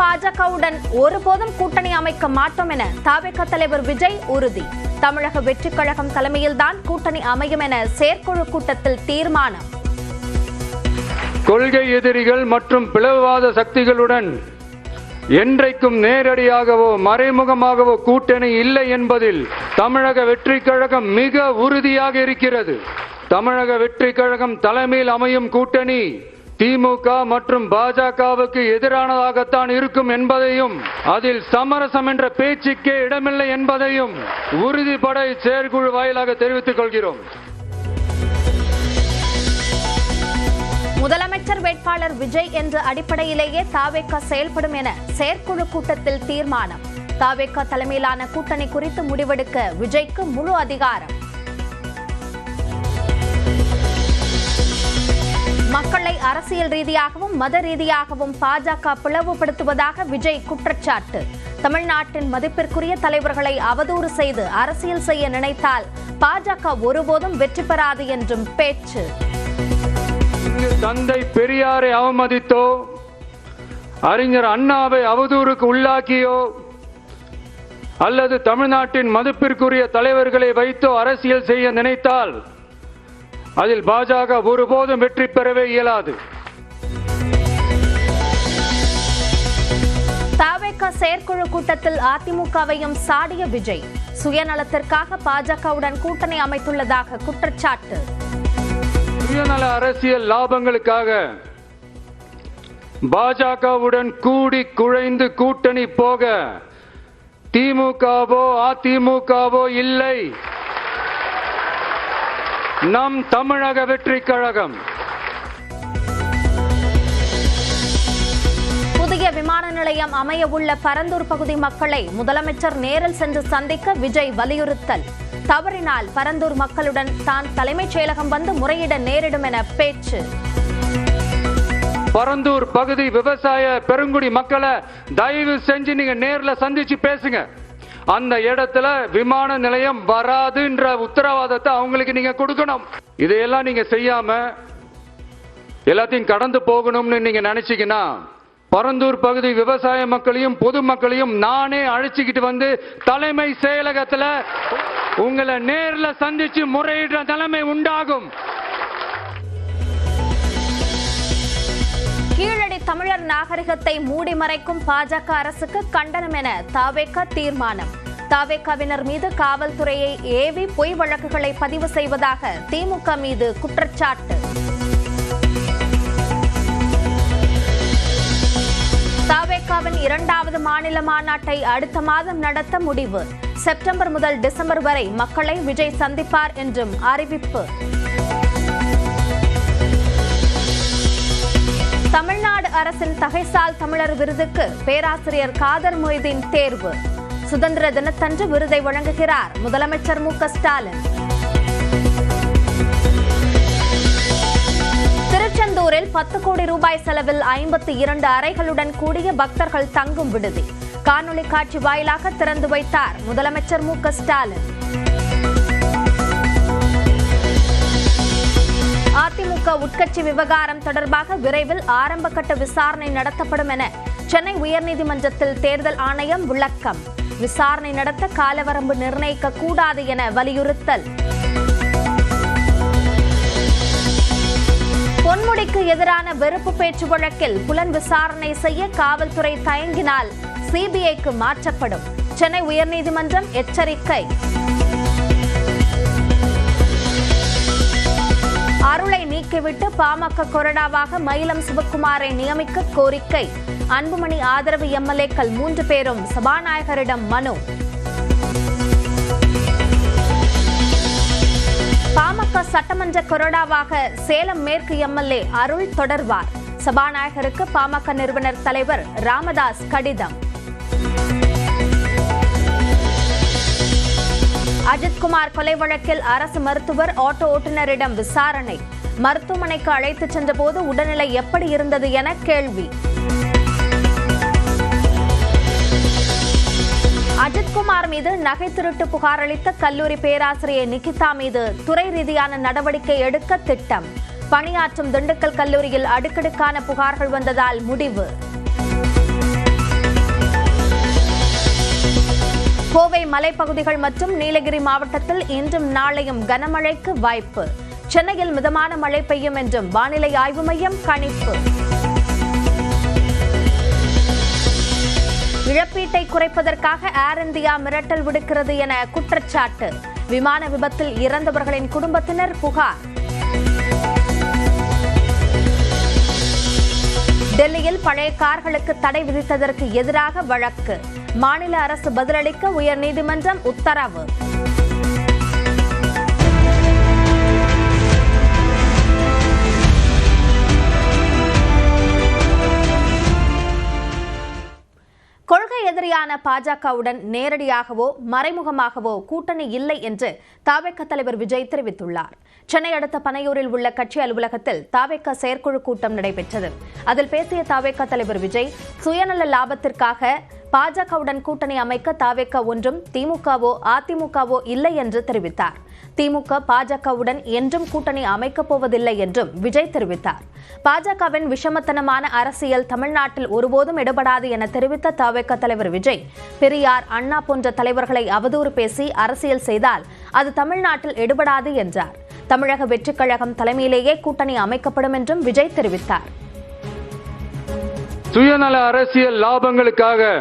பாஜகவுடன் ஒருபோதும் கூட்டணி அமைக்க மாட்டோம் என தவிக தலைவர் விஜய் உறுதி. தமிழக வெற்றிக் கழகம் தலைமையில்தான் கூட்டணி அமையும் என செயற்குழு கூட்டத்தில் தீர்மானம். கொள்கை எதிரிகள் மற்றும் பிளவுவாத சக்திகளுடன் என்றைக்கும் நேரடியாகவோ மறைமுகமாகவோ கூட்டணி இல்லை என்பதில் தமிழக வெற்றிக் கழகம் மிக உறுதியாக இருக்கிறது. தமிழக வெற்றிக் கழகம் தலைமையில் அமையும் கூட்டணி திமுக மற்றும் பாஜகவுக்கு எதிரானதாகத்தான் இருக்கும் என்பதையும் அதில் சமரசம் என்ற பேச்சுக்கே இடமில்லை என்பதையும் உறுதிபட செயற்குழு வாயிலாக தெரிவித்துக் கொள்கிறோம். முதலமைச்சர் வேட்பாளர் விஜய் என்ற அடிப்படையிலேயே தவிக செயல்படும் என செயற்குழு கூட்டத்தில் தீர்மானம். தவிக தலைமையிலான கூட்டணி குறித்து முடிவெடுக்க விஜய்க்கு முழு அதிகாரம். மக்களை அரசியல் ரீதியாகவும் மத ரீதியாகவும் பாஜக பிளவுபடுத்துவதாக விஜய் குற்றச்சாட்டு. தமிழ்நாட்டின் மதிப்பிற்குரிய தலைவர்களை அவதூறு செய்து அரசியல் செய்ய நினைத்தால் பாஜக ஒருபோதும் வெற்றி பெறாது என்றும் பேச்சு. தந்தை பெரியாரை அவமதித்தோ அறிஞர் அண்ணாவை அவதூறுக்கு உள்ளாக்கியோ அல்லது தமிழ்நாட்டின் மதிப்பிற்குரிய தலைவர்களை வைத்தோ அரசியல் செய்ய நினைத்தால் அதில் பாஜக ஒருபோதும் வெற்றி பெறவே இயலாது. தவிக செயற்குழு கூட்டத்தில் அதிமுகவையும் சாடிய விஜய். சுயநலத்திற்காக பாஜகவுடன் கூட்டணி அமைத்துள்ளதாக குற்றச்சாட்டு. சுயநல அரசியல் லாபங்களுக்காக பாஜகவுடன் கூடி குழைந்து கூட்டணி போக திமுகவோ அதிமுகவோ இல்லை, நம் தமிழக வெற்றிக் கழகம். புதிய விமான நிலையம் அமைய உள்ள பரந்தூர் பகுதி மக்களை முதலமைச்சர் நேரில் சென்று சந்திக்க விஜய் வலியுறுத்தல். தவறினால் பரந்தூர் மக்களுடன் தான் தலைமைச் செயலகம் வந்து முறையிட நேரிடும் என பேச்சு. பரந்தூர் பகுதி விவசாய பெருங்குடி மக்களை தயவு செஞ்சு நீங்க நேர்ல சந்திச்சு பேசுங்க. அந்த இடத்துல விமான நிலையம் வராதுன்ற உத்தரவாதத்தை அவங்களுக்கு நீங்க கொடுக்கணும். இதையெல்லாம் நீங்க செய்யாம எல்லாத்தையும் கடந்து போகணும்னு நீங்க நினைச்சீங்கன்னா பரந்தூர் பகுதி விவசாய மக்களையும் பொதுமக்களையும் நானே அழைச்சிக்கிட்டு வந்து தலைமை செயலகத்துல உங்களை நேர்ல சந்திச்சு முறையிடுற நிலைமை உண்டாகும். கீழடி தமிழர் நாகரிகத்தை மூடி மறைக்கும் பாஜக அரசுக்கு கண்டனம் என தவிக தீர்மானம். தவிகவினர் மீது காவல்துறையை ஏவி பொய் வழக்குகளை பதிவு செய்வதாக திமுக மீது குற்றச்சாட்டு. தவிகவின் 2வது மாநில மாநாட்டை அடுத்த மாதம் நடத்த முடிவு. செப்டம்பர் முதல் டிசம்பர் வரை மக்களை விஜய் சந்திப்பார் என்றும் அறிவிப்பு. தமிழ்நாடு அரசின் தகைசால் தமிழர் விருதுக்கு பேராசிரியர் காதர் மொய்தீன் தேர்வு. சுதந்திர தினத்தன்று விருதை வழங்குகிறார் முதலமைச்சர் மு.க. ஸ்டாலின். திருச்செந்தூரில் 10 கோடி ரூபாய் செலவில் 52 அறைகளுடன் கூடிய பக்தர்கள் தங்கும் விடுதி காணொலி காட்சி வாயிலாக திறந்து வைத்தார் முதலமைச்சர் மு.க. ஸ்டாலின். அதிமுக உட்கட்சி விவகாரம் தொடர்பாக விரைவில் ஆரம்ப கட்ட விசாரணை நடத்தப்படும் என சென்னை உயர்நீதிமன்றத்தில் தேர்தல் ஆணையம் விளக்கம். விசாரணை நடத்த காலவரம்பு நிர்ணயிக்க கூடாது என வலியுறுத்தல். பொன்முடிக்கு எதிரான வெறுப்பு பேச்சு வழக்கில் புலன் விசாரணை செய்ய காவல்துறை தயங்கினால் சிபிஐக்கு மாற்றப்படும். சென்னை உயர்நீதிமன்றம் எச்சரிக்கை. அருளை நீக்கிவிட்டு பாமக கொறடாவாக மயிலம் சிவக்குமாரை நியமிக்க கோரிக்கை. அன்புமணி ஆதரவு எம்எல்ஏக்கள் 3 பேரும் சபாநாயகரிடம் மனு. பாமக சட்டமன்ற கொறடாவாக சேலம் மேற்கு எம்எல்ஏ அருள் தொடர்வார். சபாநாயகருக்கு பாமக நிறுவனர் தலைவர் ராமதாஸ் கடிதம். அஜித்குமார் கொலை வழக்கில் அரசு மருத்துவர் ஆட்டோ ஓட்டுநரிடம் விசாரணை. மருத்துவமனைக்கு அழைத்துச் சென்றபோது உடல்நிலை எப்படி இருந்தது என கேள்வி. அஜித்குமார் மீது நகை திருட்டு புகார் அளித்த கல்லூரி பேராசிரியை நிகிதா மீது துறை ரீதியான நடவடிக்கை எடுக்க திட்டம். பணியாற்றும் திண்டுக்கல் கல்லூரியில் அடுக்கடுக்கான புகார்கள் வந்ததால் முடிவு. கோவை மலைப்பகுதிகள் மற்றும் நீலகிரி மாவட்டத்தில் இன்றும் நாளையும் கனமழைக்கு வாய்ப்பு. சென்னையில் மிதமான மழை பெய்யும் என்றும் வானிலை ஆய்வு மையம் கணிப்பு. இழப்பீட்டை குறைப்பதற்காக ஏர் இந்தியா மிரட்டல் விடுக்கிறது என குற்றச்சாட்டு. விமான விபத்தில் இறந்தவர்களின் குடும்பத்தினர் புகார். டெல்லியில் பழைய கார்களுக்கு தடை விதித்ததற்கு எதிராக வழக்கு. மாநில அரசு பதிலளிக்க உயர்நீதிமன்றம் உத்தரவு. கொள்கை எதிரியான பாஜகவுடன் நேரடியாகவோ மறைமுகமாகவோ கூட்டணி இல்லை என்று தவேக தலைவர் விஜய் தெரிவித்துள்ளார். சென்னை அடுத்த பனையூரில் உள்ள கட்சி அலுவலகத்தில் தவேக செயற்குழு கூட்டம் நடைபெற்றது. அதில் பேசிய தவேக தலைவர் விஜய், சுயநல லாபத்திற்காக பாஜகவுடன் கூட்டணி அமைக்க தவேக ஒன்றும் திமுகவோ அதிமுகவோ இல்லை என்று தெரிவித்தார். திமுக பாஜகவுடன் என்றும் கூட்டணி அமைக்கப் போவதில்லை என்றும் விஜய் தெரிவித்தார். பாஜகவின் விஷமத்தனமான அரசியல் தமிழ்நாட்டில் ஒருபோதும் எடுபடாது என தெரிவித்த தவேக தலைவர் விஜய், பெரியார், அண்ணா போன்ற தலைவர்களை அவதூறு பேசி அரசியல் செய்தால் அது தமிழ்நாட்டில் எடுபடாது என்றார். தமிழக வெற்றிக் கழகம் தலைமையிலேயே கூட்டணி அமைக்கப்படும் என்றும் விஜய் தெரிவித்தார். சுயநல அரசியல் லாபங்களுக்காக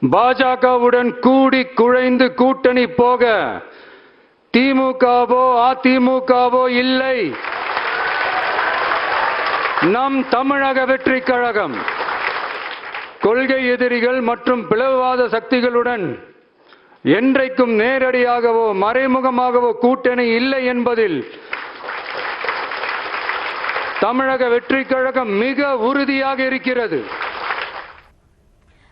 பாஜகவுடன் கூடி குழைந்து கூட்டணி போக திமுகவோ அதிமுகவோ இல்லை. நம் தமிழக வெற்றிக் கழகம் கொள்கை எதிரிகள் மற்றும் பிளவுவாத சக்திகளுடன் என்றைக்கும் நேரடியாகவோ மறைமுகமாகவோ கூட்டணி இல்லை என்பதில் தமிழக வெற்றிக் கழகம் மிக உறுதியாக இருக்கிறது.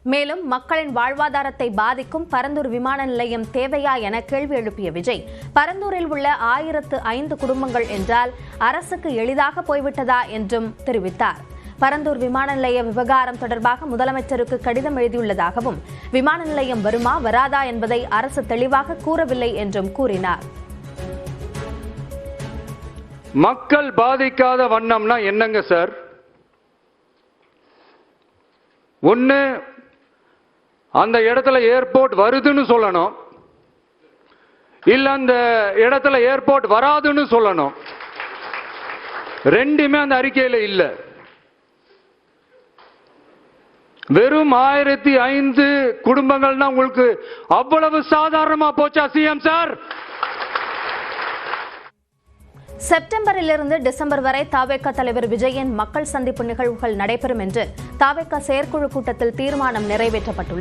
மேலும் மக்களின் வாழ்வாதாரத்தை பாதிக்கும் பரந்தூர் விமான நிலையம் தேவையா என கேள்வி எழுப்பிய விஜய், பரந்தூரில் உள்ள 1005 குடும்பங்கள் என்றால் அரசுக்கு எளிதாக போய்விட்டதா என்றும் தெரிவித்தார். பரந்தூர் விமான நிலைய விவகாரம் தொடர்பாக முதலமைச்சருக்கு கடிதம் எழுதியுள்ளதாகவும், விமான நிலையம் வருமா வராதா என்பதை அரசு தெளிவாக கூறவில்லை என்றும் கூறினார். மக்கள் பாதிக்காத வண்ணம்னா என்னங்க சார்? ஒன்னு அந்த இடத்துல ஏர்போர்ட் வருதுன்னு சொல்லணும், இல்ல அந்த இடத்துல ஏர்போர்ட் வராதுன்னு சொல்லணும். ரெண்டுமே அந்த அறிக்கையில இல்ல. வெறும் 1005 குடும்பங்கள்னா உங்களுக்கு அவ்வளவு சாதாரணமா போச்சா சிஎம் சார்? செப்டம்பரிலிருந்து டிசம்பர் வரை தவேக தலைவர் விஜயின் மக்கள் சந்திப்பு நிகழ்வுகள் நடைபெறும் என்று தவேக செயற்குழு கூட்டத்தில் தீர்மானம் நிறைவேற்றப்பட்டுள்ளது.